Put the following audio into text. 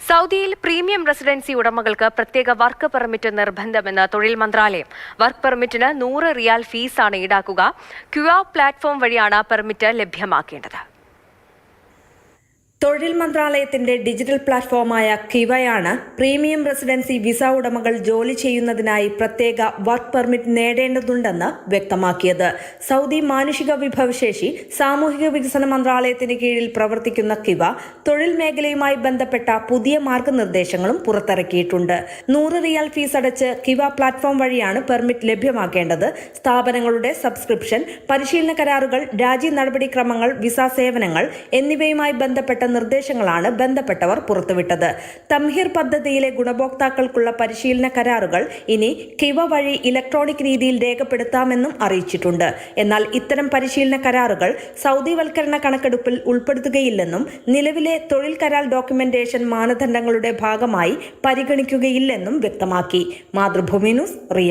സൗദിയിൽ premium residency ഉടമകൾക്ക് പ്രത്യേക വർക്ക് പെർമിറ്റ് നിർബന്ധമെന്ന് തൊഴിൽ മന്ത്രാലയം. വർക്ക് പെർമിറ്റിന് 100 റിയാൽ ഫീസാണ് ഈടാക്കുക. ക്യുആ പ്ലാറ്റ്ഫോം വഴിയാണ് പെർമിറ്റ് ലഭ്യമാക്കേണ്ടത്. തൊഴിൽ മന്ത്രാലയത്തിന്റെ ഡിജിറ്റൽ പ്ലാറ്റ്ഫോമായ കിവയാണ് പ്രീമിയം റെസിഡൻസി വിസ ഉടമകൾ ജോലി ചെയ്യുന്നതിനായി പ്രത്യേക വർക്ക് പെർമിറ്റ് നേടേണ്ടതുണ്ടെന്ന് വ്യക്തമാക്കിയത്. സൗദി മാനുഷിക വിഭവശേഷി സാമൂഹിക വികസന മന്ത്രാലയത്തിന് കീഴിൽ പ്രവർത്തിക്കുന്ന കിവ തൊഴിൽ മേഖലയുമായി ബന്ധപ്പെട്ട പുതിയ മാർഗനിർദ്ദേശങ്ങളും പുറത്തിറക്കിയിട്ടുണ്ട്. 100 റിയാൽ ഫീസ് അടച്ച് കിവ പ്ലാറ്റ്ഫോം വഴിയാണ് പെർമിറ്റ് ലഭ്യമാക്കേണ്ടത്. സ്ഥാപനങ്ങളുടെ സബ്സ്ക്രിപ്ഷൻ, പരിശീലന കരാറുകൾ, രാജി നടപടിക്രമങ്ങൾ, വിസ സേവനങ്ങൾ എന്നിവയുമായി ബന്ധപ്പെട്ട നിർദ്ദേശങ്ങളാണ് ബന്ധപ്പെട്ടവർ പുറത്തുവിട്ടത്. തംഹീർ പദ്ധതിയിലെ ഗുണഭോക്താക്കൾക്കുള്ള പരിശീലന കരാറുകൾ ഇനി കിവ വഴി ഇലക്ട്രോണിക് രീതിയിൽ രേഖപ്പെടുത്താമെന്നും അറിയിച്ചിട്ടുണ്ട്. എന്നാൽ ഇത്തരം പരിശീലന കരാറുകൾ സൗദിവൽക്കരണ കണക്കെടുപ്പിൽ ഉൾപ്പെടുത്തുകയില്ലെന്നും നിലവിലെ തൊഴിൽ കരാർ ഡോക്യുമെന്റേഷൻ മാനദണ്ഡങ്ങളുടെ ഭാഗമായി പരിഗണിക്കുകയില്ലെന്നും വ്യക്തമാക്കി. Mathrubhumi news, Riyadh.